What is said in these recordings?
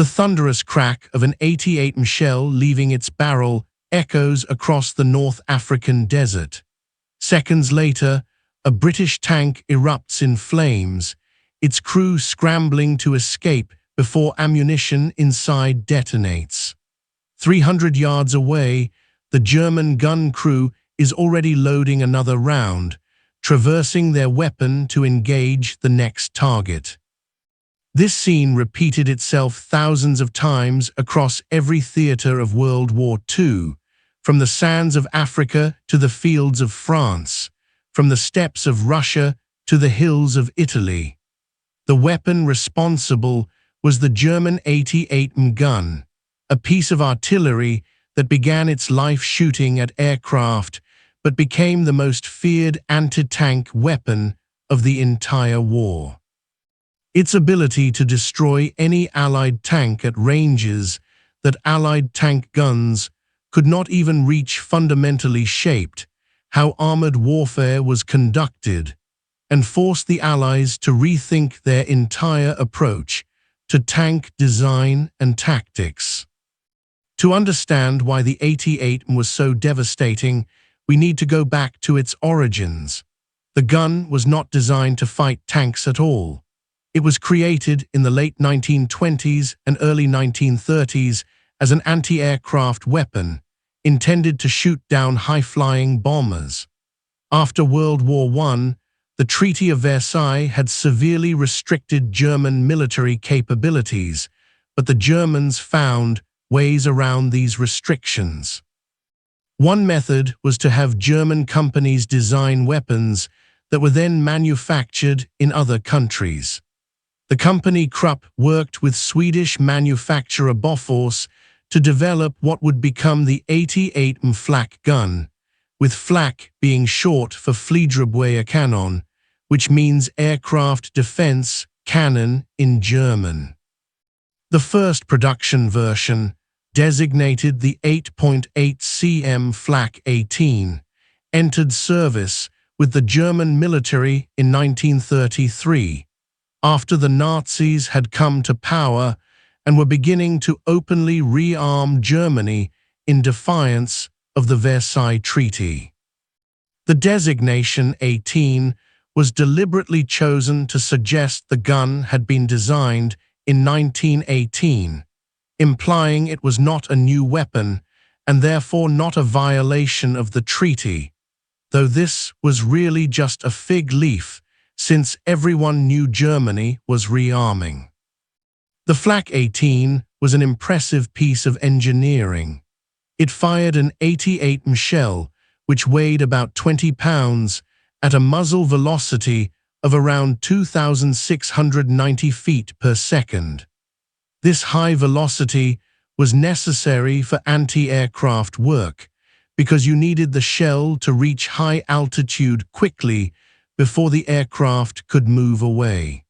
The thunderous crack of an 88mm shell leaving its barrel echoes across the North African desert. Seconds later, a British tank erupts in flames, its crew scrambling to escape before ammunition inside detonates. 300 yards away, the German gun crew is already loading another round, traversing their weapon to engage the next target. This scene repeated itself thousands of times across every theater of World War II, from the sands of Africa to the fields of France, from the steppes of Russia to the hills of Italy. The weapon responsible was the German 88mm gun, a piece of artillery that began its life shooting at aircraft but became the most feared anti-tank weapon of the entire war. Its ability to destroy any Allied tank at ranges that Allied tank guns could not even reach fundamentally shaped how armored warfare was conducted and forced the Allies to rethink their entire approach to tank design and tactics. To understand why the 88mm was so devastating, we need to go back to its origins. The gun was not designed to fight tanks at all. It was created in the late 1920s and early 1930s as an anti-aircraft weapon, intended to shoot down high-flying bombers. After World War I, the Treaty of Versailles had severely restricted German military capabilities, but the Germans found ways around these restrictions. One method was to have German companies design weapons that were then manufactured in other countries. The company Krupp worked with Swedish manufacturer Bofors to develop what would become the 88mm Flak gun, with Flak being short for Fliegerabwehr Cannon, which means aircraft defense cannon in German. The first production version, designated the 8.8 cm Flak 18, entered service with the German military in 1933, after the Nazis had come to power and were beginning to openly rearm Germany in defiance of the Versailles Treaty. The designation 18 was deliberately chosen to suggest the gun had been designed in 1918, implying it was not a new weapon and therefore not a violation of the treaty, though this was really just a fig leaf since everyone knew Germany was rearming. The Flak 18 was an impressive piece of engineering. It fired an 88mm shell, which weighed about 20 pounds, at a muzzle velocity of around 2,690 feet per second. This high velocity was necessary for anti-aircraft work because you needed the shell to reach high altitude quickly before the aircraft could move away.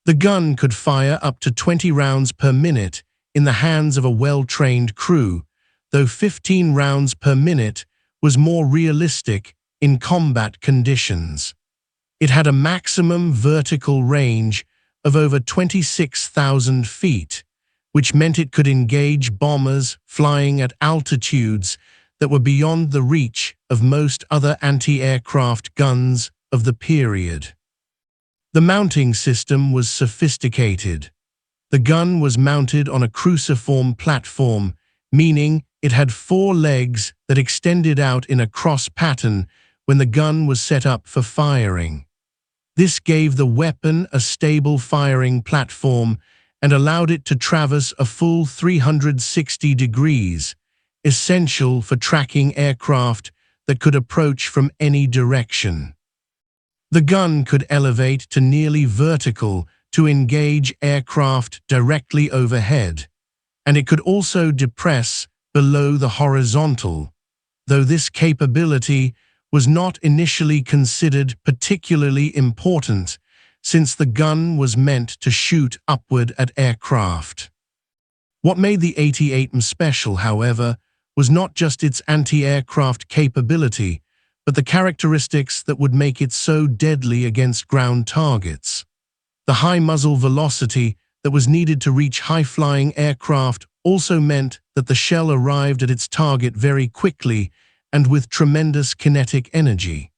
The gun could fire up to 20 rounds per minute in the hands of a well-trained crew, though 15 rounds per minute was more realistic in combat conditions. It had a maximum vertical range of over 26,000 feet, which meant it could engage bombers flying at altitudes that were beyond the reach of most other anti-aircraft guns of the period. The mounting system was sophisticated. The gun was mounted on a cruciform platform, meaning it had 4 legs that extended out in a cross pattern when the gun was set up for firing. This gave the weapon a stable firing platform and allowed it to traverse a full 360 degrees, essential for tracking aircraft that could approach from any direction. The gun could elevate to nearly vertical to engage aircraft directly overhead, and it could also depress below the horizontal, though this capability was not initially considered particularly important since the gun was meant to shoot upward at aircraft. What made the 88mm special, however, was not just its anti-aircraft capability, but the characteristics that would make it so deadly against ground targets. The high muzzle velocity that was needed to reach high-flying aircraft also meant that the shell arrived at its target very quickly and with tremendous kinetic energy.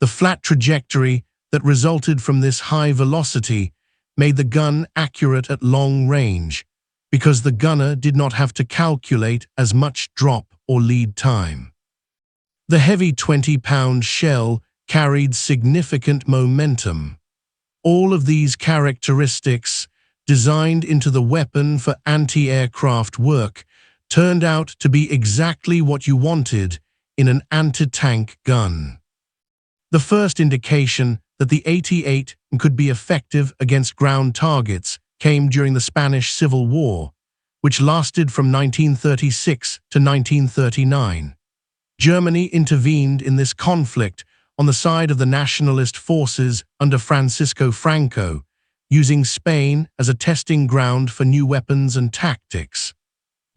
The flat trajectory that resulted from this high velocity made the gun accurate at long range, because the gunner did not have to calculate as much drop or lead time. The heavy 20-pound shell carried significant momentum. All of these characteristics, designed into the weapon for anti-aircraft work, turned out to be exactly what you wanted in an anti-tank gun. The first indication that the 88 could be effective against ground targets came during the Spanish Civil War, which lasted from 1936 to 1939. Germany intervened in this conflict on the side of the nationalist forces under Francisco Franco, using Spain as a testing ground for new weapons and tactics.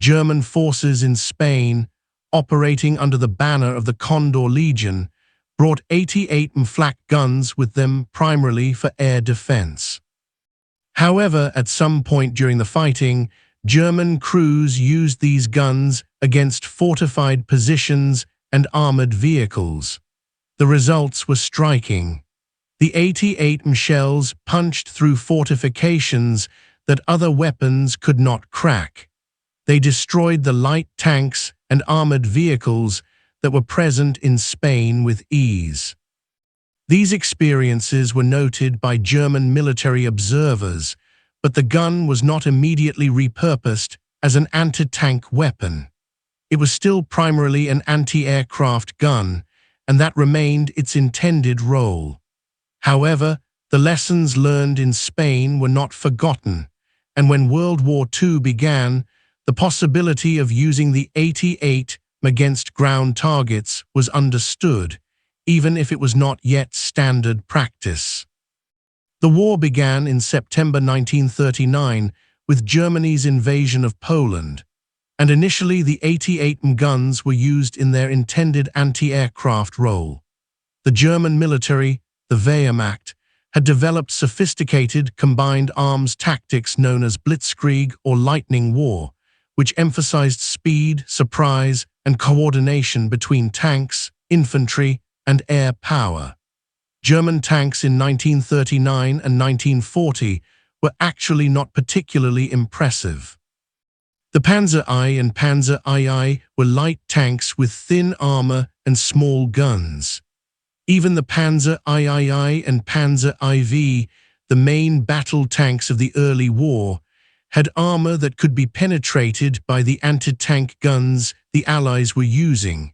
German forces in Spain, operating under the banner of the Condor Legion, brought 88 Flak guns with them primarily for air defense. However, at some point during the fighting, German crews used these guns against fortified positions and armored vehicles. The results were striking. The 88 shells punched through fortifications that other weapons could not crack. They destroyed the light tanks and armored vehicles that were present in Spain with ease. These experiences were noted by German military observers, but the gun was not immediately repurposed as an anti-tank weapon. It was still primarily an anti-aircraft gun, and that remained its intended role. However, the lessons learned in Spain were not forgotten, and when World War II began, the possibility of using the 88 against ground targets was understood, even if it was not yet standard practice. The war began in September 1939 with Germany's invasion of Poland, and initially the 88 guns were used in their intended anti-aircraft role. The German military, the Wehrmacht, had developed sophisticated combined arms tactics known as blitzkrieg or lightning war, which emphasized speed, surprise, and coordination between tanks, infantry, and air power. German tanks in 1939 and 1940 were actually not particularly impressive. The Panzer I and Panzer II were light tanks with thin armor and small guns. Even the Panzer III and Panzer IV, the main battle tanks of the early war, had armor that could be penetrated by the anti-tank guns the Allies were using,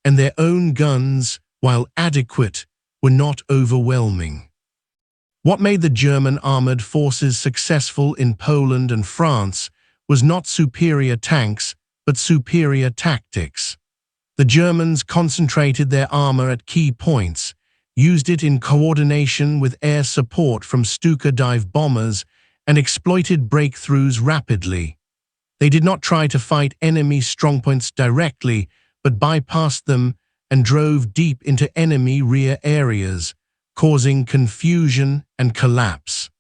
and their own guns, while adequate, were not overwhelming. What made the German armored forces successful in Poland and France was not superior tanks, but superior tactics. The Germans concentrated their armor at key points, used it in coordination with air support from Stuka dive bombers, and exploited breakthroughs rapidly. They did not try to fight enemy strongpoints directly, but bypassed them and drove deep into enemy rear areas, causing confusion and collapse.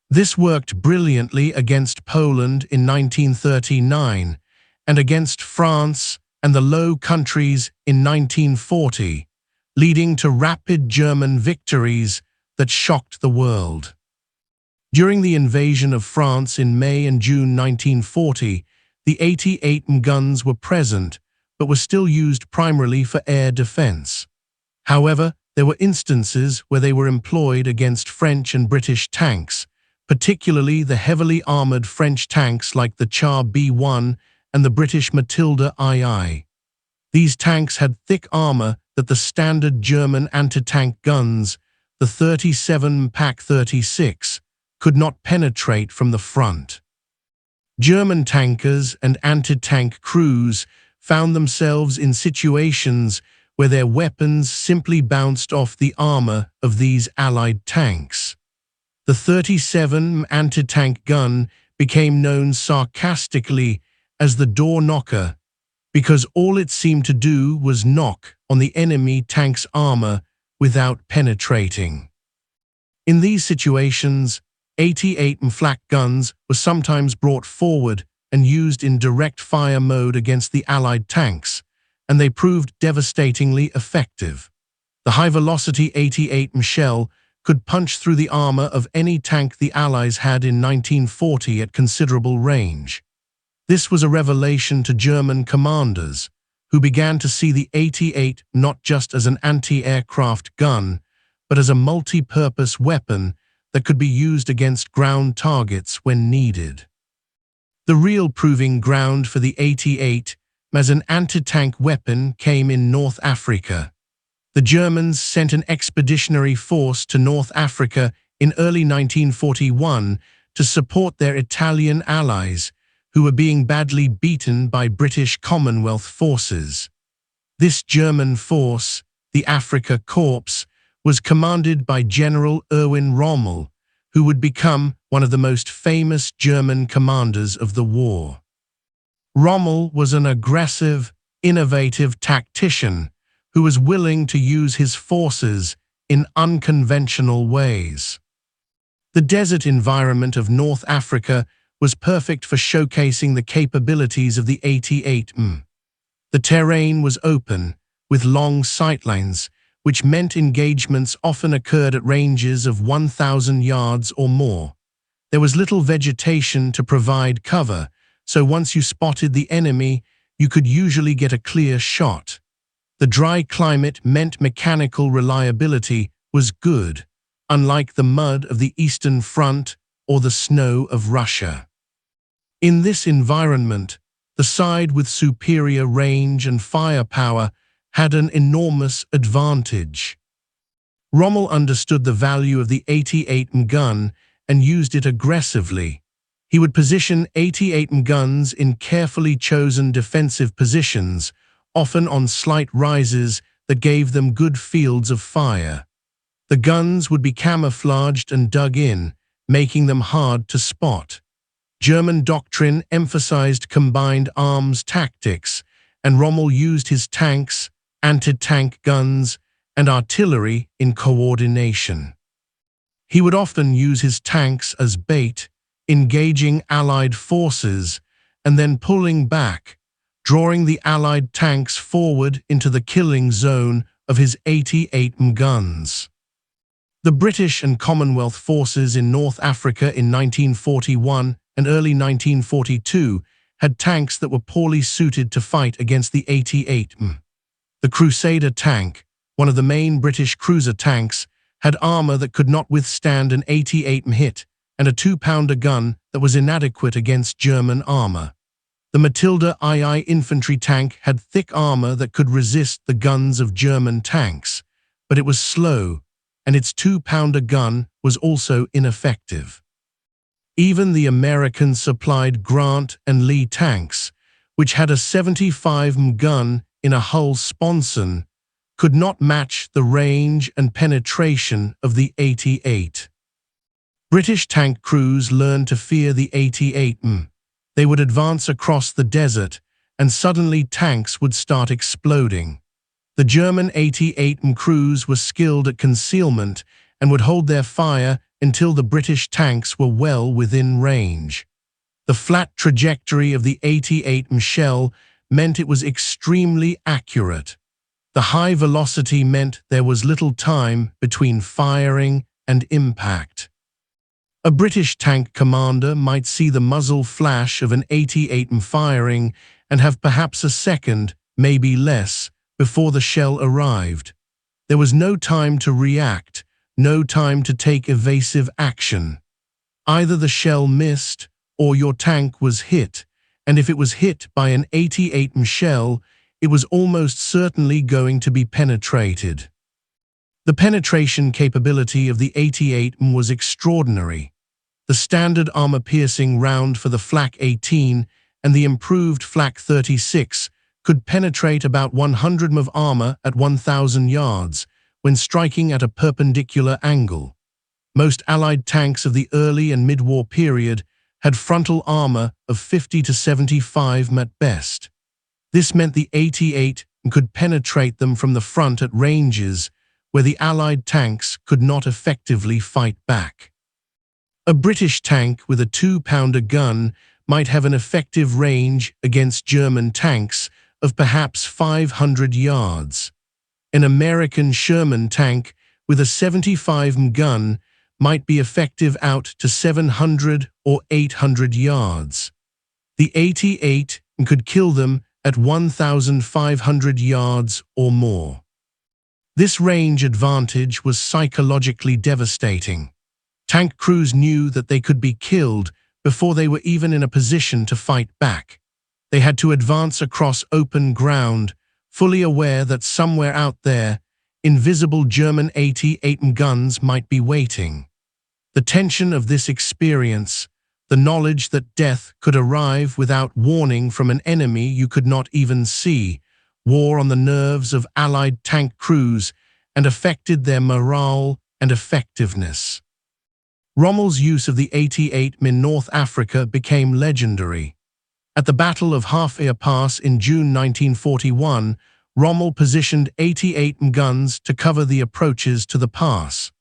This worked brilliantly against Poland in 1939 and against France and the Low Countries in 1940, leading to rapid German victories that shocked the world. During the invasion of France in May and June 1940, the 88 guns were present, but were still used primarily for air defense. However, there were instances where they were employed against French and British tanks, particularly the heavily armored French tanks like the Char B1 and the British Matilda II. These tanks had thick armor that the standard German anti-tank guns, the 37 Pak 36, could not penetrate from the front. German tankers and anti-tank crews found themselves in situations where their weapons simply bounced off the armor of these Allied tanks. The 37 anti-tank gun became known sarcastically as the door knocker, because all it seemed to do was knock on the enemy tank's armor without penetrating. In these situations, 88 and Flak guns were sometimes brought forward and used in direct fire mode against the Allied tanks, and they proved devastatingly effective. The high-velocity 88 shell could punch through the armor of any tank the Allies had in 1940 at considerable range. This was a revelation to German commanders, who began to see the 88 not just as an anti-aircraft gun, but as a multi-purpose weapon that could be used against ground targets when needed. The real proving ground for the 88 as an anti-tank weapon came in North Africa. The Germans sent an expeditionary force to North Africa in early 1941 to support their Italian allies, who were being badly beaten by British Commonwealth forces. This German force, the Afrika Korps, was commanded by General Erwin Rommel, who would become one of the most famous German commanders of the war. Rommel was an aggressive, innovative tactician who was willing to use his forces in unconventional ways. The desert environment of North Africa was perfect for showcasing the capabilities of the 88. The terrain was open, with long sightlines, which meant engagements often occurred at ranges of 1,000 yards or more. There was little vegetation to provide cover, so once you spotted the enemy, you could usually get a clear shot. The dry climate meant mechanical reliability was good, unlike the mud of the Eastern Front or the snow of Russia. In this environment, the side with superior range and firepower had an enormous advantage. Rommel understood the value of the 88 gun and used it aggressively. He would position 88 guns in carefully chosen defensive positions, often on slight rises that gave them good fields of fire. The guns would be camouflaged and dug in, making them hard to spot. German doctrine emphasized combined arms tactics, and Rommel used his tanks, anti-tank guns, and artillery in coordination. He would often use his tanks as bait, engaging Allied forces, and then pulling back, drawing the Allied tanks forward into the killing zone of his 88 guns. The British and Commonwealth forces in North Africa in 1941 and early 1942 had tanks that were poorly suited to fight against the 88. The Crusader tank, one of the main British cruiser tanks, had armor that could not withstand an 88 hit and a 2-pounder gun that was inadequate against German armor. The Matilda II infantry tank had thick armor that could resist the guns of German tanks, but it was slow, and its 2-pounder gun was also ineffective. Even the American-supplied Grant and Lee tanks, which had a 75 gun in a hull sponson, could not match the range and penetration of the 88. British tank crews learned to fear the 88. They would advance across the desert, and suddenly tanks would start exploding. The German 88 crews were skilled at concealment and would hold their fire until the British tanks were well within range. The flat trajectory of the 88 shell meant it was extremely accurate. The high velocity meant there was little time between firing and impact. A British tank commander might see the muzzle flash of an 88 firing and have perhaps a second, maybe less, before the shell arrived. There was no time to react, no time to take evasive action. Either the shell missed or your tank was hit, and if it was hit by an 88 shell, it was almost certainly going to be penetrated. The penetration capability of the 88 was extraordinary. The standard armor-piercing round for the Flak 18 and the improved Flak 36 could penetrate about 100 of armor at 1,000 yards when striking at a perpendicular angle. Most Allied tanks of the early and mid-war period had frontal armor of 50 to 75 at best. This meant the 88 could penetrate them from the front at ranges where the Allied tanks could not effectively fight back. A British tank with a 2-pounder gun might have an effective range against German tanks of perhaps 500 yards. An American Sherman tank with a 75 gun might be effective out to 700 or 800 yards. The 88 could kill them at 1,500 yards or more. This range advantage was psychologically devastating. Tank crews knew that they could be killed before they were even in a position to fight back. They had to advance across open ground, fully aware that somewhere out there, invisible German 88 guns might be waiting. The tension of this experience, the knowledge that death could arrive without warning from an enemy you could not even see, wore on the nerves of Allied tank crews and affected their morale and effectiveness. Rommel's use of the 88 in North Africa became legendary. At the Battle of Half-Ear Pass in June 1941, Rommel positioned 88 guns to cover the approaches to the pass.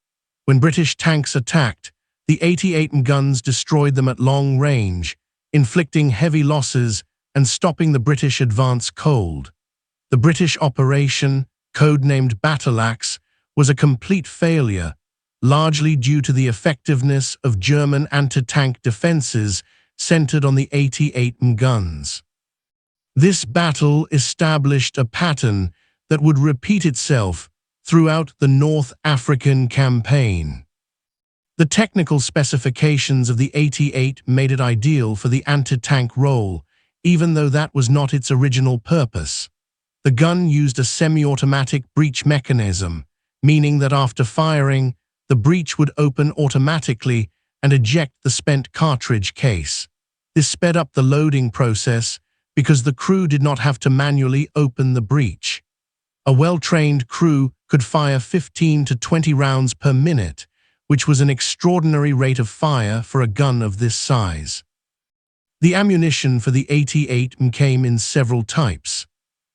When British tanks attacked, the 88 guns destroyed them at long range, inflicting heavy losses and stopping the British advance cold. The British operation, codenamed Battle Axe, was a complete failure, largely due to the effectiveness of German anti-tank defenses centered on the 88 guns. This battle established a pattern that would repeat itself throughout the North African campaign. The technical specifications of the 88 made it ideal for the anti-tank role, even though that was not its original purpose. The gun used a semi-automatic breech mechanism, meaning that after firing, the breech would open automatically and eject the spent cartridge case. This sped up the loading process because the crew did not have to manually open the breech. A well-trained crew could fire 15 to 20 rounds per minute, which was an extraordinary rate of fire for a gun of this size. The ammunition for the 88 came in several types.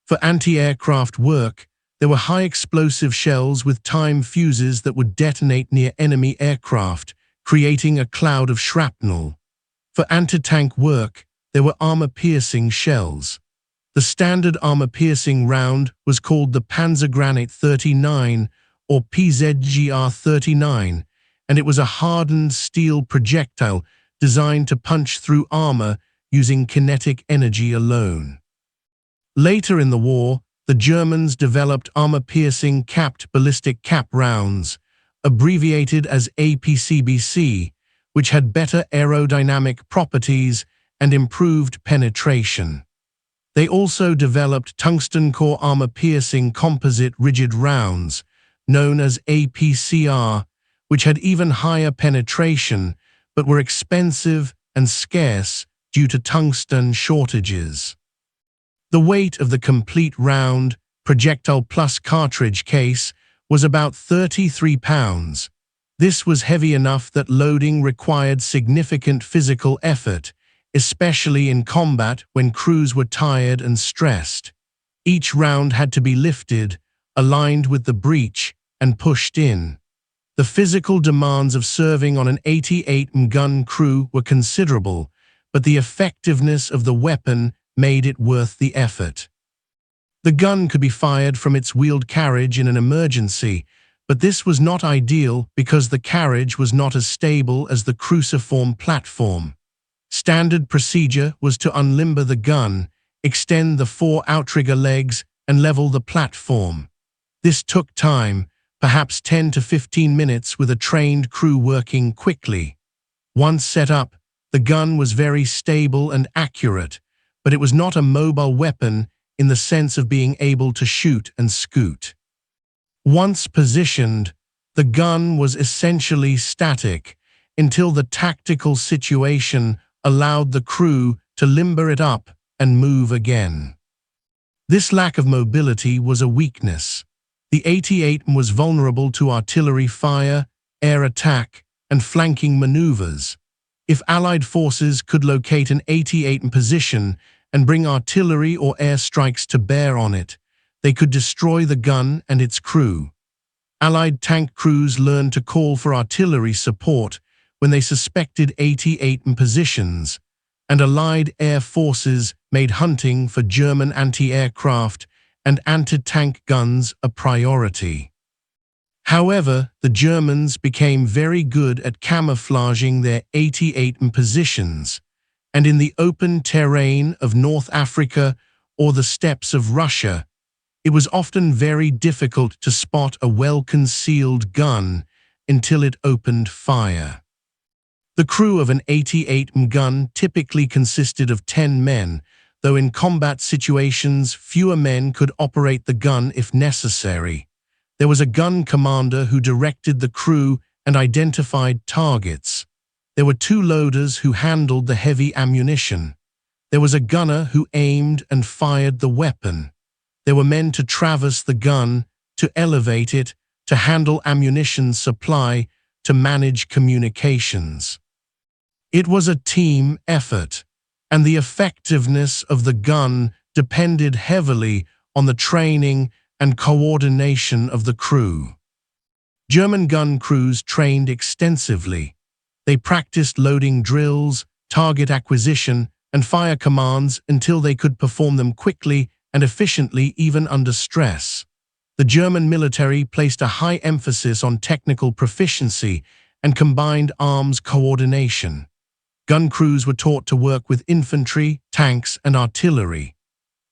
For anti-aircraft work, there were high-explosive shells with time fuses that would detonate near enemy aircraft, creating a cloud of shrapnel. For anti-tank work, there were armor-piercing shells. The standard armor-piercing round was called the Panzergranate 39 or PZGR 39, and it was a hardened steel projectile designed to punch through armor using kinetic energy alone. Later in the war, the Germans developed armor-piercing capped ballistic cap rounds, abbreviated as APCBC, which had better aerodynamic properties and improved penetration. They also developed tungsten core armor-piercing composite rigid rounds, known as APCR, which had even higher penetration but were expensive and scarce due to tungsten shortages. The weight of the complete round, projectile plus cartridge case was about 33 pounds. This was heavy enough that loading required significant physical effort, especially in combat when crews were tired and stressed. Each round had to be lifted, aligned with the breech, and pushed in. The physical demands of serving on an 88-gun crew were considerable, but the effectiveness of the weapon made it worth the effort. The gun could be fired from its wheeled carriage in an emergency, but this was not ideal because the carriage was not as stable as the cruciform platform. Standard procedure was to unlimber the gun, extend the 4 outrigger legs, and level the platform. This took time, perhaps 10 to 15 minutes with a trained crew working quickly. Once set up, the gun was very stable and accurate, but it was not a mobile weapon in the sense of being able to shoot and scoot. Once positioned, the gun was essentially static until the tactical situation allowed the crew to limber it up and move again. This lack of mobility was a weakness. The 88 was vulnerable to artillery fire, air attack, and flanking maneuvers. If Allied forces could locate an 88 in position and bring artillery or air strikes to bear on it, they could destroy the gun and its crew. Allied tank crews learned to call for artillery support when they suspected 88 positions, and Allied air forces made hunting for German anti-aircraft and anti-tank guns a priority. However, the Germans became very good at camouflaging their 88 positions, and in the open terrain of North Africa or the steppes of Russia, it was often very difficult to spot a well-concealed gun until it opened fire. The crew of an 88 gun typically consisted of 10 men, though in combat situations fewer men could operate the gun if necessary. There was a gun commander who directed the crew and identified targets. There were 2 loaders who handled the heavy ammunition. There was a gunner who aimed and fired the weapon. There were men to traverse the gun, to elevate it, to handle ammunition supply, to manage communications. It was a team effort, and the effectiveness of the gun depended heavily on the training and coordination of the crew. German gun crews trained extensively. They practiced loading drills, target acquisition, and fire commands until they could perform them quickly and efficiently even under stress. The German military placed a high emphasis on technical proficiency and combined arms coordination. Gun crews were taught to work with infantry, tanks, and artillery.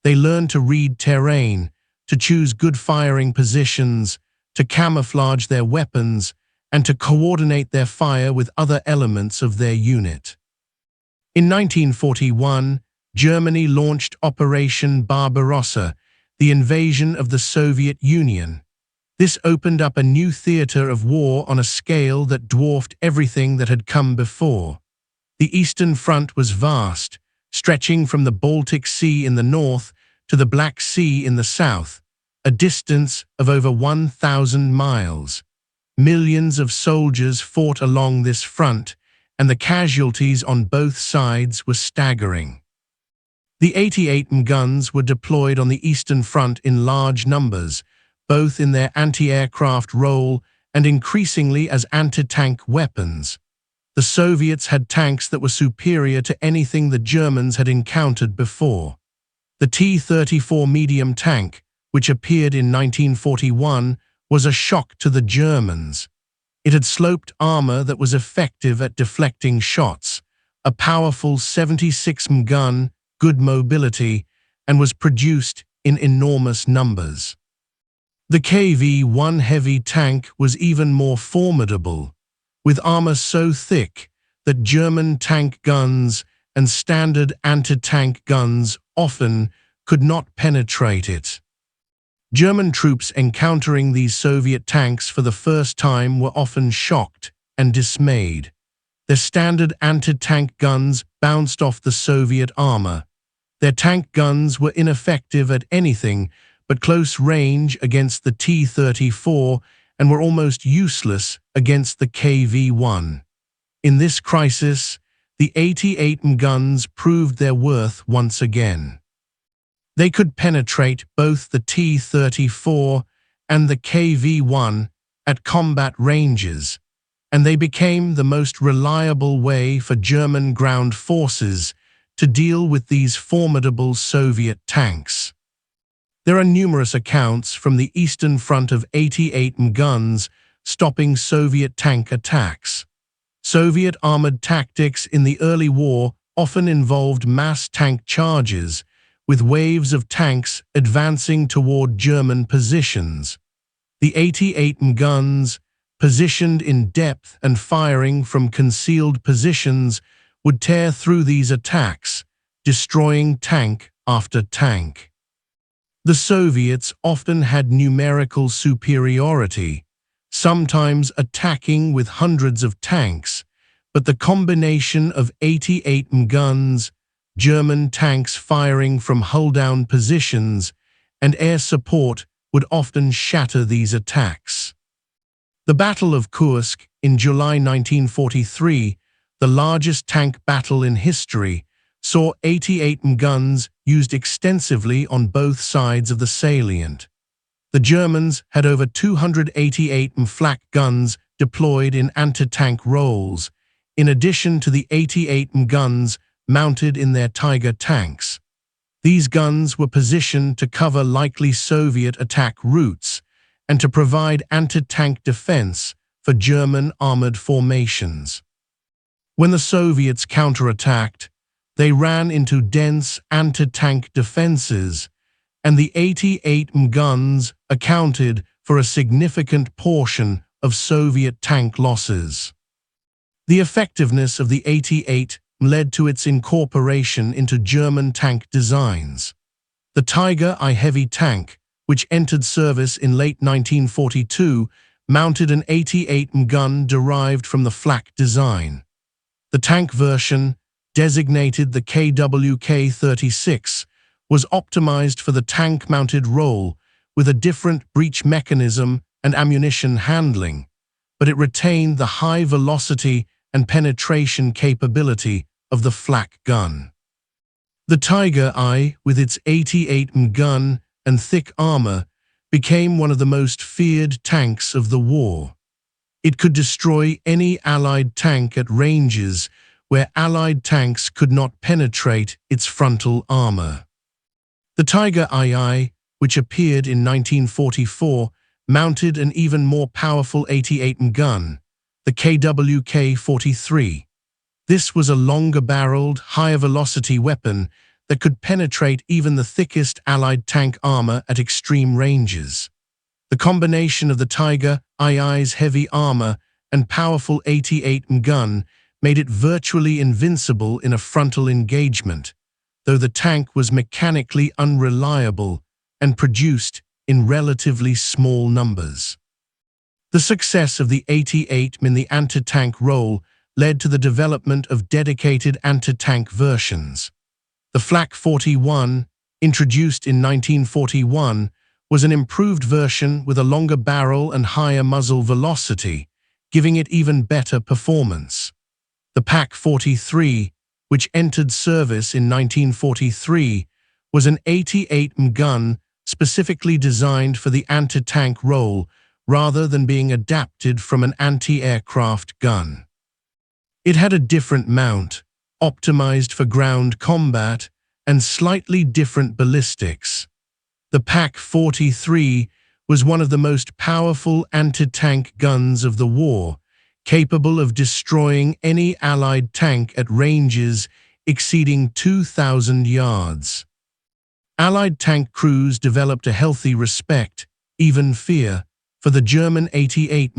They learned to read terrain, to choose good firing positions, to camouflage their weapons, and to coordinate their fire with other elements of their unit. In 1941, Germany launched Operation Barbarossa, the invasion of the Soviet Union. This opened up a new theater of war on a scale that dwarfed everything that had come before. The Eastern Front was vast, stretching from the Baltic Sea in the north to the Black Sea in the south, a distance of over 1,000 miles. Millions of soldiers fought along this front, and the casualties on both sides were staggering. The 88 guns were deployed on the Eastern Front in large numbers, both in their anti-aircraft role and increasingly as anti-tank weapons. The Soviets had tanks that were superior to anything the Germans had encountered before. The T-34 medium tank, which appeared in 1941, was a shock to the Germans. It had sloped armor that was effective at deflecting shots, a powerful 76 gun, good mobility, and was produced in enormous numbers. The KV-1 heavy tank was even more formidable, with armor so thick that German tank guns and standard anti-tank guns often could not penetrate it. German troops encountering these Soviet tanks for the first time were often shocked and dismayed. Their standard anti-tank guns bounced off the Soviet armor. Their tank guns were ineffective at anything but close range against the T-34 and were almost useless against the KV-1. In this crisis, the 88 guns proved their worth once again. They could penetrate both the T-34 and the KV-1 at combat ranges, and they became the most reliable way for German ground forces to deal with these formidable Soviet tanks. There are numerous accounts from the Eastern Front of 88 guns stopping Soviet tank attacks. Soviet armored tactics in the early war often involved mass tank charges, with waves of tanks advancing toward German positions. The 88 guns, positioned in depth and firing from concealed positions, would tear through these attacks, destroying tank after tank. The Soviets often had numerical superiority, sometimes attacking with hundreds of tanks, but the combination of 88 guns, German tanks firing from hull-down positions, and air support would often shatter these attacks. The Battle of Kursk in July 1943, the largest tank battle in history, saw 88 guns used extensively on both sides of the salient. The Germans had over 288 Flak guns deployed in anti-tank roles, in addition to the 88 guns mounted in their Tiger tanks. These guns were positioned to cover likely Soviet attack routes and to provide anti-tank defense for German armored formations. When the Soviets counterattacked, they ran into dense anti-tank defenses, and the 88 guns accounted for a significant portion of Soviet tank losses. The effectiveness of the 88 led to its incorporation into German tank designs. The Tiger I heavy tank, which entered service in late 1942, mounted an 88 gun derived from the Flak design. The tank version, designated the KWK-36, was optimized for the tank-mounted role with a different breech mechanism and ammunition handling, but it retained the high velocity and penetration capability of the Flak gun. The Tiger I, with its 88 gun and thick armor, became one of the most feared tanks of the war. It could destroy any Allied tank at ranges where Allied tanks could not penetrate its frontal armor. The Tiger II, which appeared in 1944, mounted an even more powerful 88 gun, the KWK-43. This was a longer-barreled, higher-velocity weapon that could penetrate even the thickest Allied tank armor at extreme ranges. The combination of the Tiger II's heavy armor and powerful 88 gun made it virtually invincible in a frontal engagement, though the tank was mechanically unreliable and produced in relatively small numbers. The success of the 88 in the anti-tank role led to the development of dedicated anti-tank versions. The Flak 41, introduced in 1941, was an improved version with a longer barrel and higher muzzle velocity, giving it even better performance. The Pak 43, which entered service in 1943, was an 88 gun specifically designed for the anti-tank role rather than being adapted from an anti-aircraft gun. It had a different mount, optimized for ground combat, and slightly different ballistics. The Pak 43 was one of the most powerful anti-tank guns of the war, capable of destroying any Allied tank at ranges exceeding 2,000 yards. Allied tank crews developed a healthy respect, even fear, for the German 88.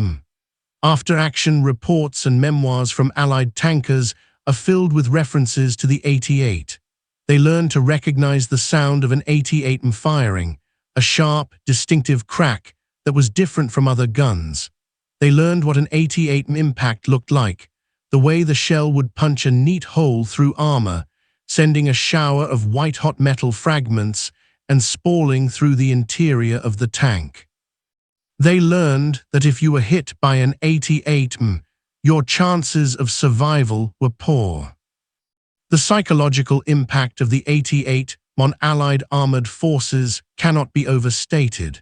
After-action reports and memoirs from Allied tankers are filled with references to the 88. They learned to recognize the sound of an 88 firing, a sharp, distinctive crack that was different from other guns. They learned what an 88 impact looked like, the way the shell would punch a neat hole through armor, sending a shower of white-hot metal fragments and spalling through the interior of the tank. They learned that if you were hit by an 88, your chances of survival were poor. The psychological impact of the 88 on Allied armored forces cannot be overstated.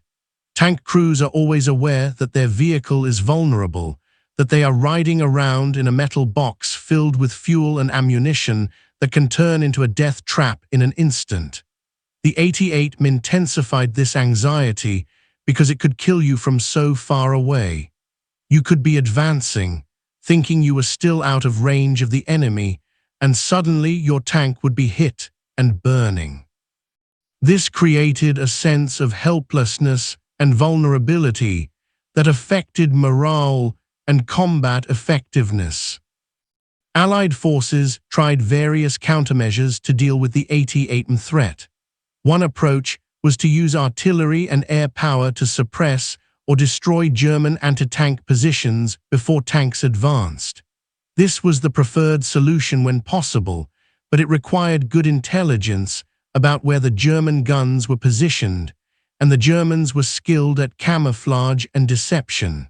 Tank crews are always aware that their vehicle is vulnerable, that they are riding around in a metal box filled with fuel and ammunition that can turn into a death trap in an instant. The 88 intensified this anxiety because it could kill you from so far away. You could be advancing, thinking you were still out of range of the enemy, and suddenly your tank would be hit and burning. This created a sense of helplessness and vulnerability that affected morale and combat effectiveness. Allied forces tried various countermeasures to deal with the 88 threat. One approach was to use artillery and air power to suppress or destroy German anti-tank positions before tanks advanced. This was the preferred solution when possible, but it required good intelligence about where the German guns were positioned, and the Germans were skilled at camouflage and deception.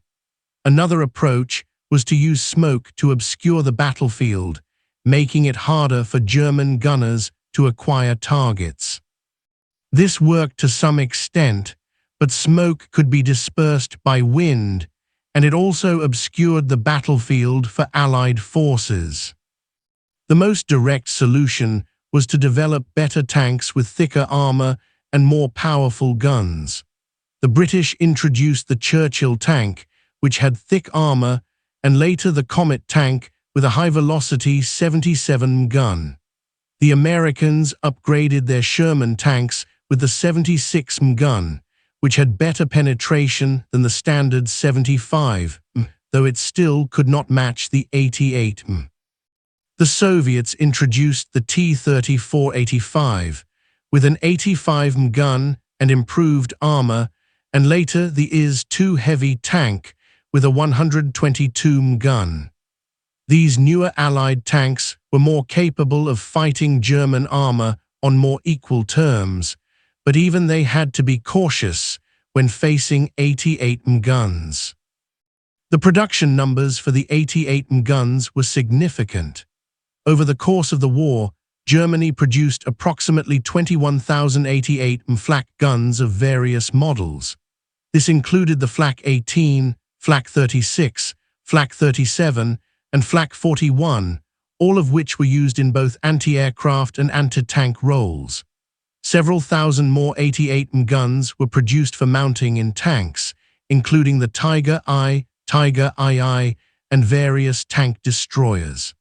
Another approach was to use smoke to obscure the battlefield, making it harder for German gunners to acquire targets. This worked to some extent, but smoke could be dispersed by wind, and it also obscured the battlefield for Allied forces. The most direct solution was to develop better tanks with thicker armor and more powerful guns. The British introduced the Churchill tank, which had thick armor, and later the Comet tank with a high-velocity 77 gun. The Americans upgraded their Sherman tanks with the 76 gun, which had better penetration than the standard 75, though it still could not match the 88. The Soviets introduced the T-34-85 with an 85 gun and improved armor, and later the IS-2 heavy tank with a 122 gun. These newer Allied tanks were more capable of fighting German armor on more equal terms, but even they had to be cautious when facing 88 guns. The production numbers for the 88 guns were significant. Over the course of the war, Germany produced approximately 21,088 Flak guns of various models. This included the Flak 18, Flak 36, Flak 37, and Flak 41, all of which were used in both anti-aircraft and anti-tank roles. Several thousand more 88 guns were produced for mounting in tanks, including the Tiger I, Tiger II, and various tank destroyers.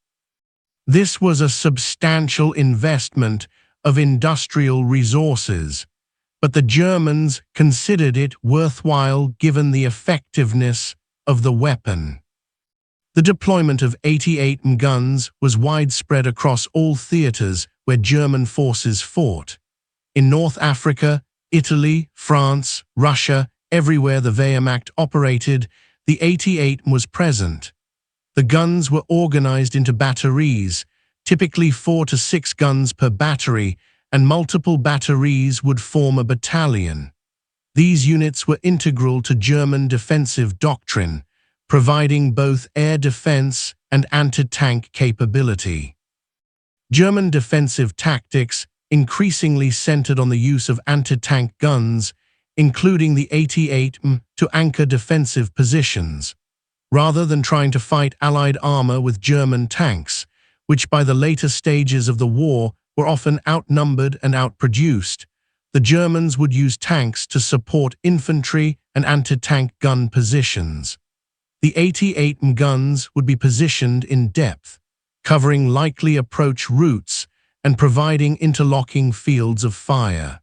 This was a substantial investment of industrial resources, but the Germans considered it worthwhile given the effectiveness of the weapon. The deployment of 88 guns was widespread across all theaters where German forces fought. In North Africa, Italy, France, Russia, everywhere the Wehrmacht operated, the 88 was present. The guns were organized into batteries, typically 4 to 6 guns per battery, and multiple batteries would form a battalion. These units were integral to German defensive doctrine, providing both air defense and anti-tank capability. German defensive tactics increasingly centered on the use of anti-tank guns, including the 88 to anchor defensive positions, rather than trying to fight Allied armor with German tanks, which by the later stages of the war were often outnumbered and outproduced. The Germans would use tanks to support infantry and anti-tank gun positions. The 88 guns would be positioned in depth, covering likely approach routes and providing interlocking fields of fire.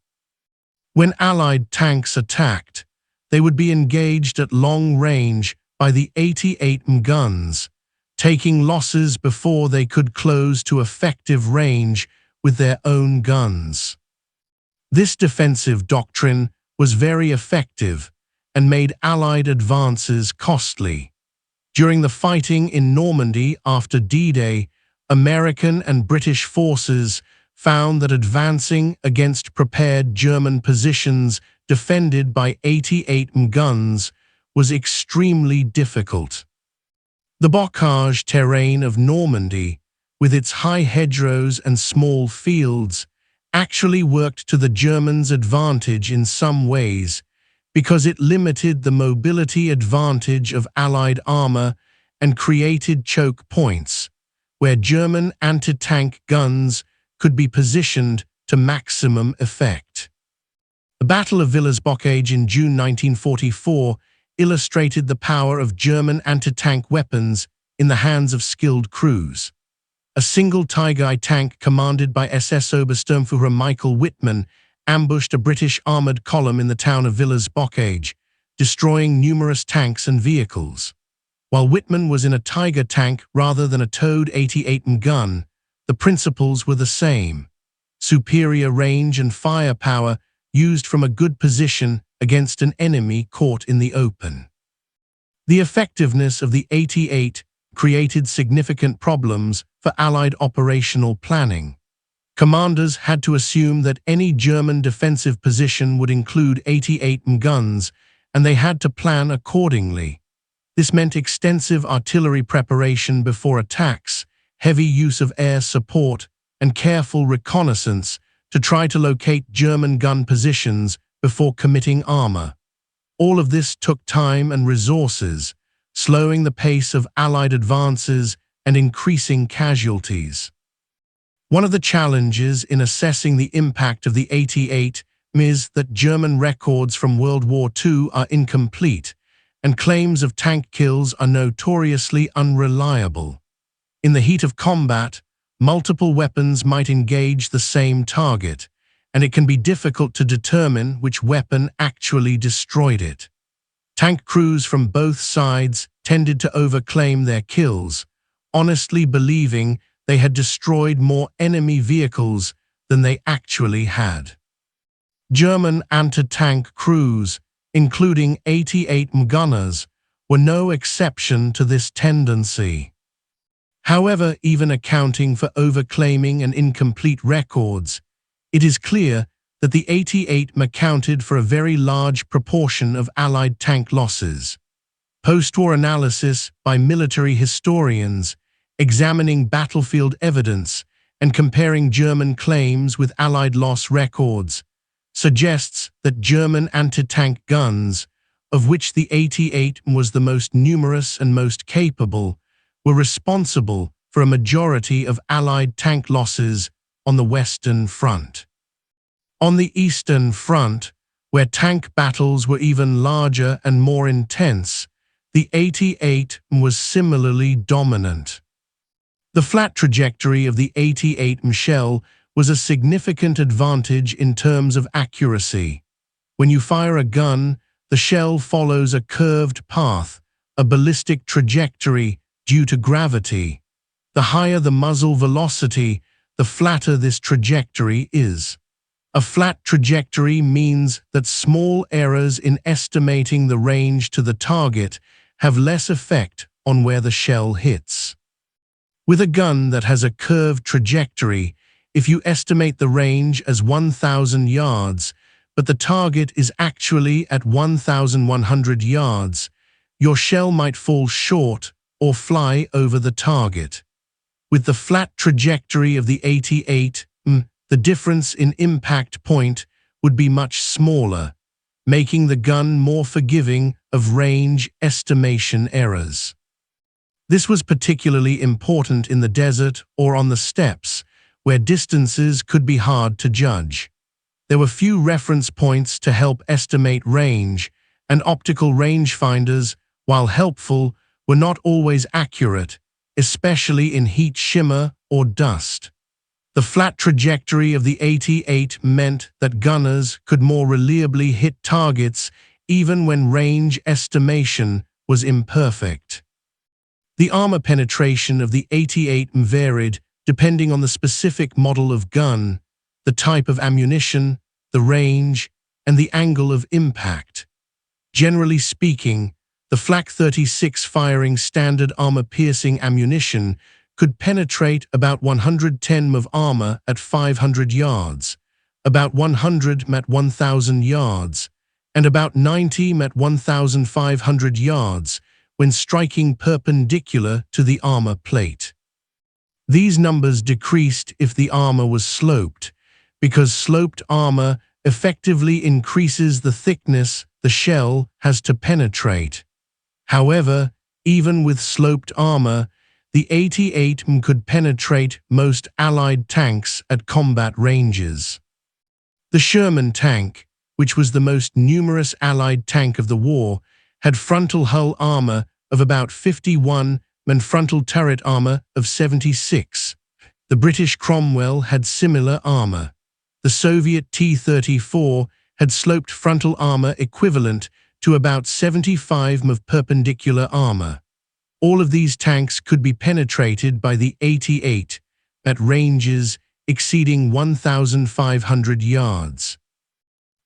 When Allied tanks attacked, they would be engaged at long range by the 88 guns, taking losses before they could close to effective range with their own guns. This defensive doctrine was very effective and made Allied advances costly. During the fighting in Normandy after D-Day, American and British forces found that advancing against prepared German positions defended by 88 guns was extremely difficult. The bocage terrain of Normandy, with its high hedgerows and small fields, actually worked to the Germans' advantage in some ways, because it limited the mobility advantage of Allied armor and created choke points, where German anti-tank guns could be positioned to maximum effect. The Battle of Villers Bocage in June 1944 illustrated the power of German anti-tank weapons in the hands of skilled crews. A single Tiger I tank commanded by SS Obersturmführer Michael Whitman ambushed a British armored column in the town of Villers Bocage, destroying numerous tanks and vehicles. While Whitman was in a Tiger tank rather than a towed 88 gun, the principles were the same. Superior range and firepower used from a good position against an enemy caught in the open. The effectiveness of the 88 created significant problems for Allied operational planning. Commanders had to assume that any German defensive position would include 88 guns, and they had to plan accordingly. This meant extensive artillery preparation before attacks, heavy use of air support, and careful reconnaissance to try to locate German gun positions before committing armor. All of this took time and resources, slowing the pace of Allied advances and increasing casualties. One of the challenges in assessing the impact of the 88 is that German records from World War II are incomplete, and claims of tank kills are notoriously unreliable. In the heat of combat, multiple weapons might engage the same target, and it can be difficult to determine which weapon actually destroyed it. Tank crews from both sides tended to overclaim their kills, honestly believing they had destroyed more enemy vehicles than they actually had. German anti-tank crews, including 88 gunners, were no exception to this tendency. However, even accounting for overclaiming and incomplete records, it is clear that the 88 accounted for a very large proportion of Allied tank losses. Post-war analysis by military historians, examining battlefield evidence and comparing German claims with Allied loss records, suggests that German anti-tank guns, of which the 88 was the most numerous and most capable, were responsible for a majority of Allied tank losses on the Western Front. On the Eastern Front, where tank battles were even larger and more intense, the 88 was similarly dominant. The flat trajectory of the 88 shell was a significant advantage in terms of accuracy. When you fire a gun, the shell follows a curved path, a ballistic trajectory due to gravity. The higher the muzzle velocity, the flatter this trajectory is. A flat trajectory means that small errors in estimating the range to the target have less effect on where the shell hits. With a gun that has a curved trajectory, if you estimate the range as 1,000 yards, but the target is actually at 1,100 yards, your shell might fall short or fly over the target. With the flat trajectory of the 88, the difference in impact point would be much smaller, making the gun more forgiving of range estimation errors. This was particularly important in the desert or on the steppes, where distances could be hard to judge. There were few reference points to help estimate range, and optical rangefinders, while helpful, were not always accurate, especially in heat shimmer or dust. The flat trajectory of the 88 meant that gunners could more reliably hit targets even when range estimation was imperfect. The armor penetration of the 88 varied depending on the specific model of gun, the type of ammunition, the range, and the angle of impact. Generally speaking, the Flak 36 firing standard armor-piercing ammunition could penetrate about 110 of armor at 500 yards, about 100 at 1,000 yards, and about 90 at 1,500 yards when striking perpendicular to the armor plate. These numbers decreased if the armor was sloped, because sloped armor effectively increases the thickness the shell has to penetrate. However, even with sloped armor, the 88 could penetrate most Allied tanks at combat ranges. The Sherman tank, which was the most numerous Allied tank of the war, had frontal hull armor of about 51 and frontal turret armor of 76. The British Cromwell had similar armor. The Soviet T-34 had sloped frontal armor equivalent to about 75 of perpendicular armor. All of these tanks could be penetrated by the 88 at ranges exceeding 1,500 yards.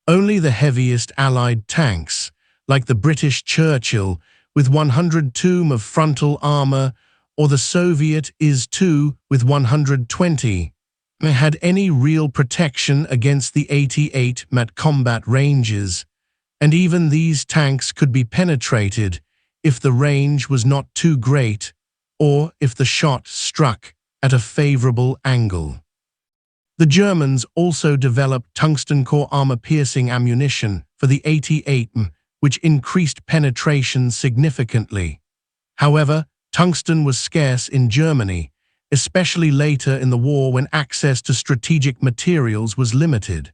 Only the heaviest Allied tanks, like the British Churchill with 102 of frontal armor or the Soviet IS-2 with 120, had any real protection against the 88 at combat ranges, and even these tanks could be penetrated if the range was not too great or if the shot struck at a favorable angle. The Germans also developed tungsten core armor-piercing ammunition for the 88, which increased penetration significantly. However, tungsten was scarce in Germany, especially later in the war when access to strategic materials was limited.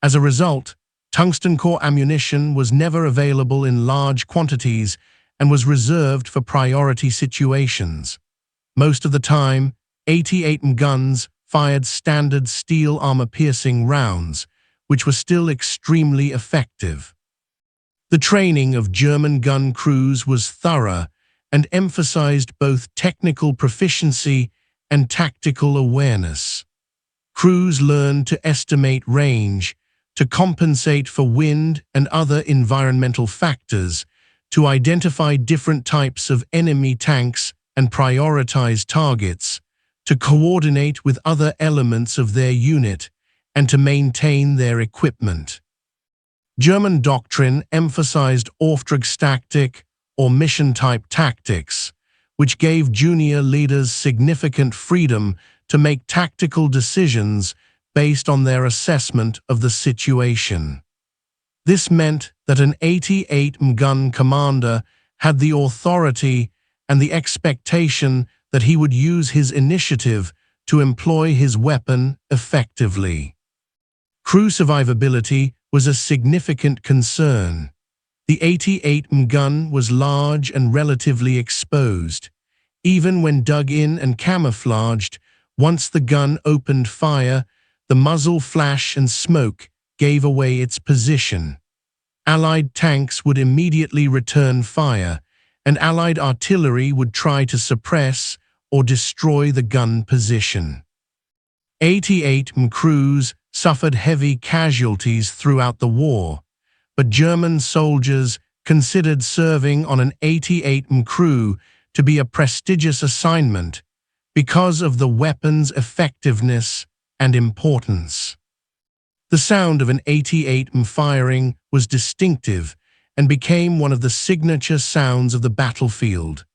As a result, tungsten core ammunition was never available in large quantities and was reserved for priority situations. Most of the time, 88mm guns fired standard steel armor-piercing rounds, which were still extremely effective. The training of German gun crews was thorough and emphasized both technical proficiency and tactical awareness. Crews learned to estimate range, to compensate for wind and other environmental factors, to identify different types of enemy tanks and prioritize targets, to coordinate with other elements of their unit, and to maintain their equipment. German doctrine emphasized Auftragstaktik or mission-type tactics, which gave junior leaders significant freedom to make tactical decisions based on their assessment of the situation. This meant that an 88mm gun commander had the authority and the expectation that he would use his initiative to employ his weapon effectively. Crew survivability was a significant concern. The 88mm gun was large and relatively exposed. Even when dug in and camouflaged, once the gun opened fire, the muzzle flash and smoke gave away its position. Allied tanks would immediately return fire, and Allied artillery would try to suppress or destroy the gun position. 88mm crews suffered heavy casualties throughout the war, but German soldiers considered serving on an 88mm crew to be a prestigious assignment because of the weapon's effectiveness and importance. The sound of an 88mm firing was distinctive and became one of the signature sounds of the battlefield.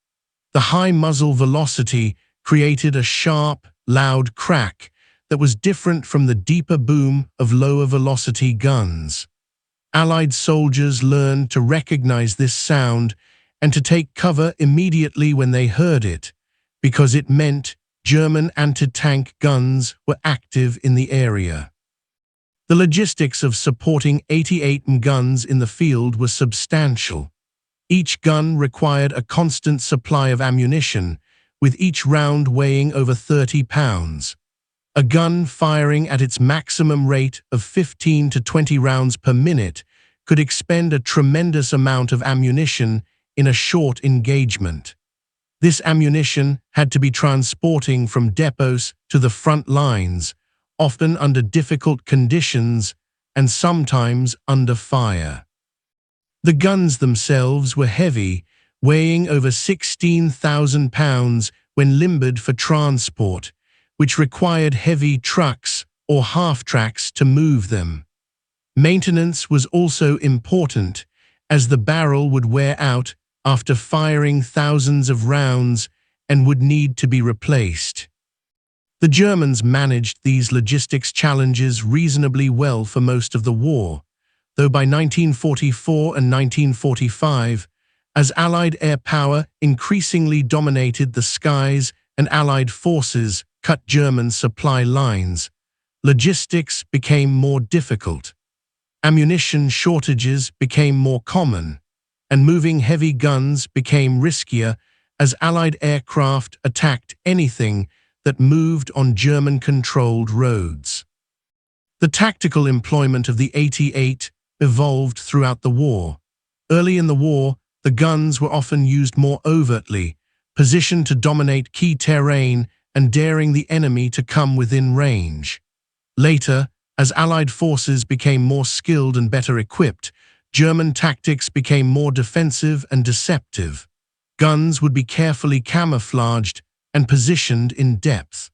The high muzzle velocity created a sharp, loud crack that was different from the deeper boom of lower velocity guns. Allied soldiers learned to recognize this sound and to take cover immediately when they heard it, because it meant German anti-tank guns were active in the area. The logistics of supporting 88mm guns in the field were substantial. Each gun required a constant supply of ammunition, with each round weighing over 30 pounds. A gun firing at its maximum rate of 15 to 20 rounds per minute could expend a tremendous amount of ammunition in a short engagement. This ammunition had to be transporting from depots to the front lines, often under difficult conditions and sometimes under fire. The guns themselves were heavy, weighing over 16,000 pounds when limbered for transport, which required heavy trucks or half-tracks to move them. Maintenance was also important, as the barrel would wear out after firing thousands of rounds and would need to be replaced. The Germans managed these logistics challenges reasonably well for most of the war, though by 1944 and 1945, as Allied air power increasingly dominated the skies and Allied forces cut German supply lines, logistics became more difficult. Ammunition shortages became more common, and moving heavy guns became riskier as Allied aircraft attacked anything that moved on German-controlled roads. The tactical employment of the 88 evolved throughout the war. Early in the war, the guns were often used more overtly, positioned to dominate key terrain and daring the enemy to come within range. Later, as Allied forces became more skilled and better equipped, German tactics became more defensive and deceptive. Guns would be carefully camouflaged and positioned in depth.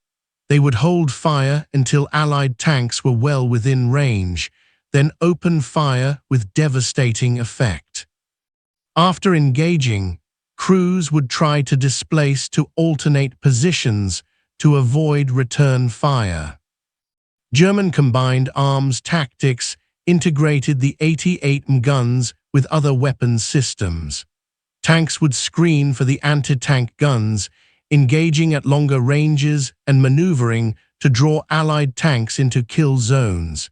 They would hold fire until Allied tanks were well within range, then open fire with devastating effect. After engaging, crews would try to displace to alternate positions to avoid return fire. German combined arms tactics integrated the 88mm guns with other weapons systems. Tanks would screen for the anti-tank guns, engaging at longer ranges and maneuvering to draw Allied tanks into kill zones.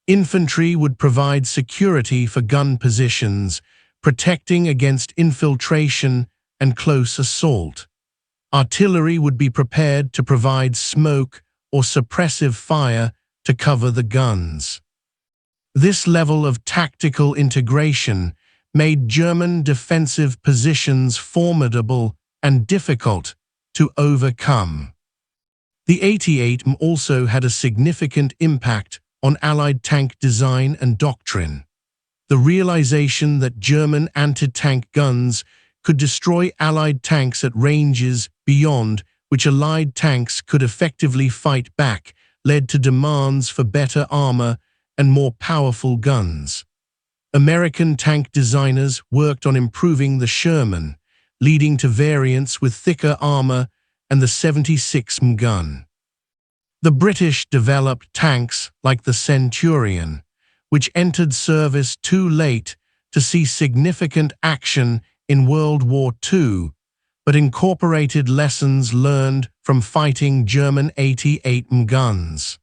Infantry would provide security for gun positions, protecting against infiltration and close assault. Artillery would be prepared to provide smoke or suppressive fire to cover the guns. This level of tactical integration made German defensive positions formidable and difficult to overcome. The 88 also had a significant impact on Allied tank design and doctrine. The realization that German anti-tank guns could destroy Allied tanks at ranges beyond which Allied tanks could effectively fight back led to demands for better armor and more powerful guns. American tank designers worked on improving the Sherman, leading to variants with thicker armor and the 76 gun. The British developed tanks like the Centurion, which entered service too late to see significant action in World War II, but incorporated lessons learned from fighting German 88 guns.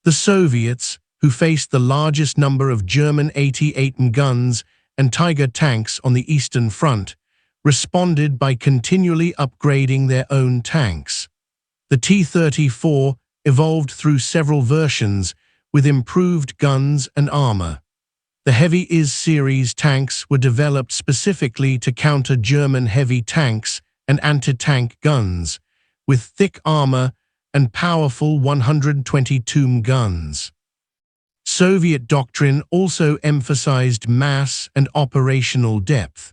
The Soviets, who faced the largest number of German 88 guns and Tiger tanks on the Eastern Front, responded by continually upgrading their own tanks. The T-34 evolved through several versions with improved guns and armor. The Heavy IS series tanks were developed specifically to counter German heavy tanks and anti-tank guns, with thick armor and powerful 122 guns. Soviet doctrine also emphasized mass and operational depth.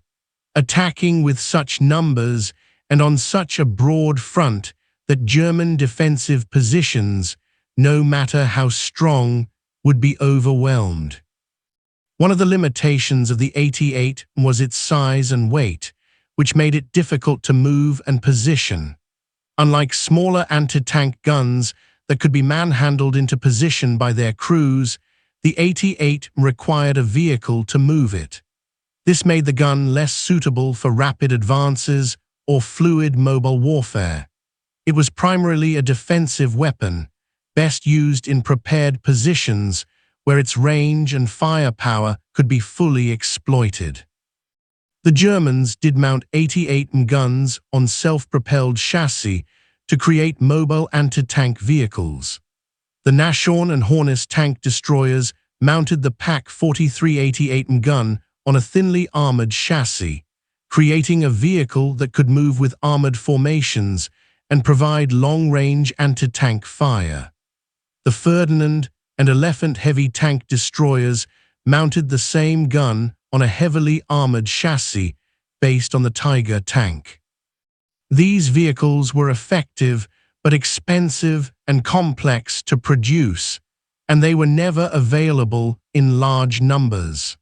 Attacking with such numbers and on such a broad front that German defensive positions, no matter how strong, would be overwhelmed. One of the limitations of the 88 was its size and weight, which made it difficult to move and position. Unlike smaller anti-tank guns that could be manhandled into position by their crews, the 88 required a vehicle to move it. This made the gun less suitable for rapid advances or fluid mobile warfare. It was primarily a defensive weapon, best used in prepared positions where its range and firepower could be fully exploited. The Germans did mount 88 guns on self-propelled chassis to create mobile anti-tank vehicles. The Nashorn and Hornets tank destroyers mounted the Pak 43 88 gun on a thinly armored chassis, creating a vehicle that could move with armored formations and provide long-range anti-tank fire. The Ferdinand and Elephant heavy tank destroyers mounted the same gun on a heavily armored chassis based on the Tiger tank. These vehicles were effective but expensive and complex to produce, and they were never available in large numbers.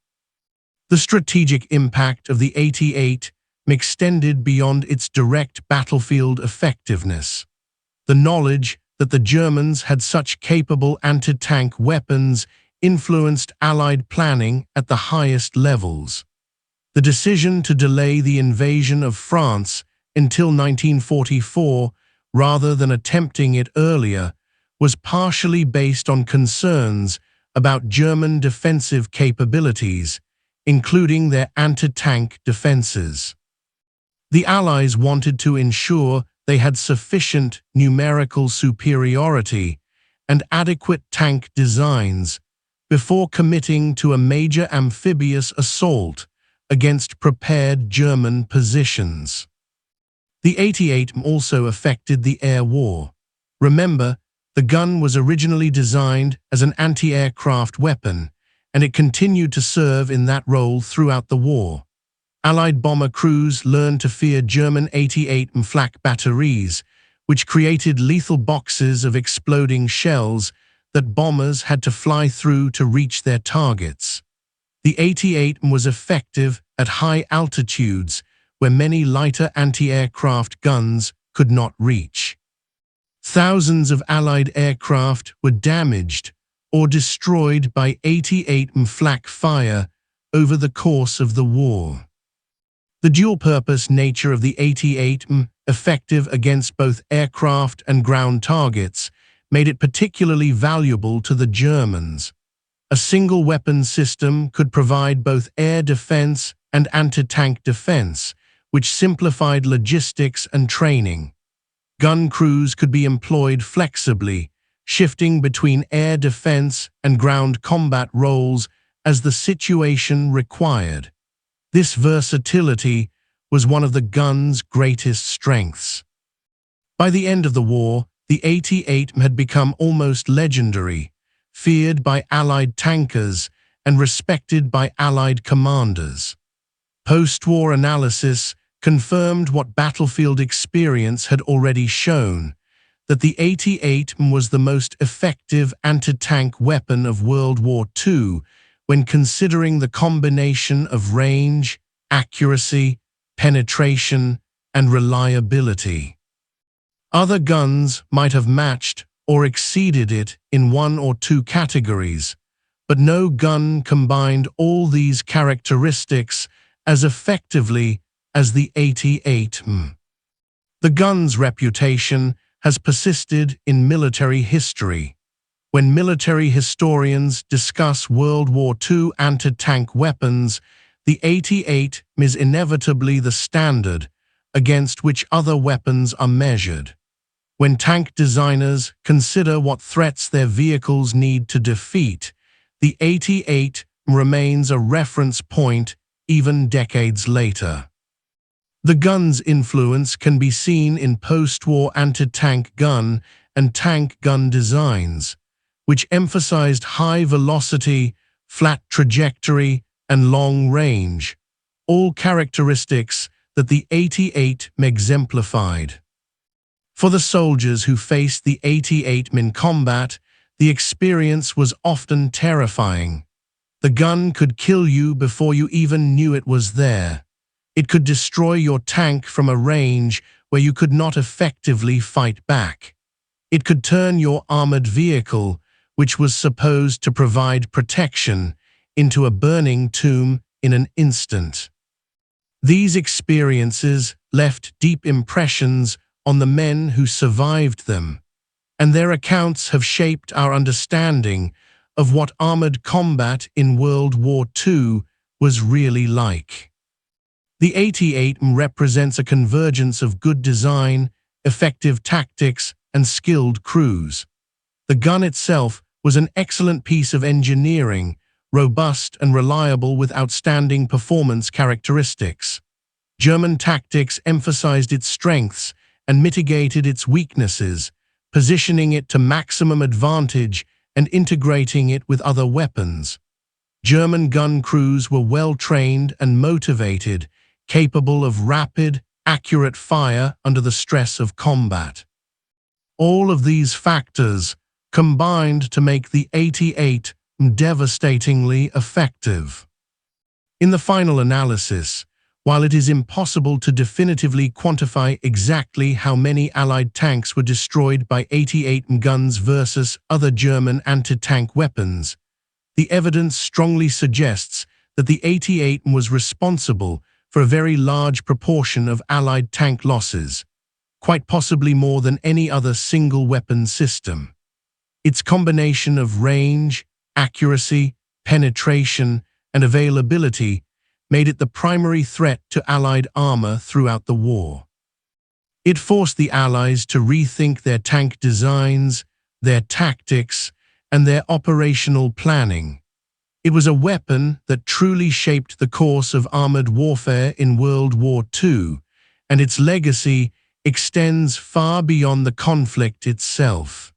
The strategic impact of the 88 extended beyond its direct battlefield effectiveness. The knowledge that the Germans had such capable anti-tank weapons influenced Allied planning at the highest levels. The decision to delay the invasion of France until 1944, rather than attempting it earlier, was partially based on concerns about German defensive capabilities, including their anti-tank defenses. The Allies wanted to ensure they had sufficient numerical superiority and adequate tank designs before committing to a major amphibious assault against prepared German positions. The 88 also affected the air war. Remember, the gun was originally designed as an anti-aircraft weapon, and it continued to serve in that role throughout the war. Allied bomber crews learned to fear German 88 and Flak batteries, which created lethal boxes of exploding shells that bombers had to fly through to reach their targets. The 88 was effective at high altitudes where many lighter anti-aircraft guns could not reach. Thousands of Allied aircraft were damaged or destroyed by 88 and Flak fire over the course of the war. The dual-purpose nature of the 88mm, effective against both aircraft and ground targets, made it particularly valuable to the Germans. A single weapon system could provide both air defense and anti-tank defense, which simplified logistics and training. Gun crews could be employed flexibly, shifting between air defense and ground combat roles as the situation required. This versatility was one of the gun's greatest strengths. By the end of the war, the 88 had become almost legendary, feared by Allied tankers and respected by Allied commanders. Post-war analysis confirmed what battlefield experience had already shown, that the 88 was the most effective anti-tank weapon of World War II when considering the combination of range, accuracy, penetration, and reliability. Other guns might have matched or exceeded it in one or two categories, but no gun combined all these characteristics as effectively as the 88mm. The gun's reputation has persisted in military history. When military historians discuss World War II anti-tank weapons, the 88 is inevitably the standard against which other weapons are measured. When tank designers consider what threats their vehicles need to defeat, the 88 remains a reference point even decades later. The gun's influence can be seen in post-war anti-tank gun and tank gun designs, which emphasized high velocity, flat trajectory, and long range, all characteristics that the 88 exemplified. For the soldiers who faced the 88 in combat, the experience was often terrifying. The gun could kill you before you even knew it was there. It could destroy your tank from a range where you could not effectively fight back. It could turn your armored vehicle, which was supposed to provide protection, into a burning tomb in an instant. These experiences left deep impressions on the men who survived them, and their accounts have shaped our understanding of what armored combat in World War II was really like. The 88 represents a convergence of good design, effective tactics, and skilled crews. The gun itself was an excellent piece of engineering, robust and reliable with outstanding performance characteristics. German tactics emphasized its strengths and mitigated its weaknesses, positioning it to maximum advantage and integrating it with other weapons. German gun crews were well-trained and motivated, capable of rapid, accurate fire under the stress of combat. All of these factors combined to make the 88 devastatingly effective. In the final analysis, while it is impossible to definitively quantify exactly how many Allied tanks were destroyed by 88 guns versus other German anti-tank weapons, the evidence strongly suggests that the 88 was responsible for a very large proportion of Allied tank losses, quite possibly more than any other single weapon system. Its combination of range, accuracy, penetration, and availability made it the primary threat to Allied armor throughout the war. It forced the Allies to rethink their tank designs, their tactics, and their operational planning. It was a weapon that truly shaped the course of armored warfare in World War II, and its legacy extends far beyond the conflict itself.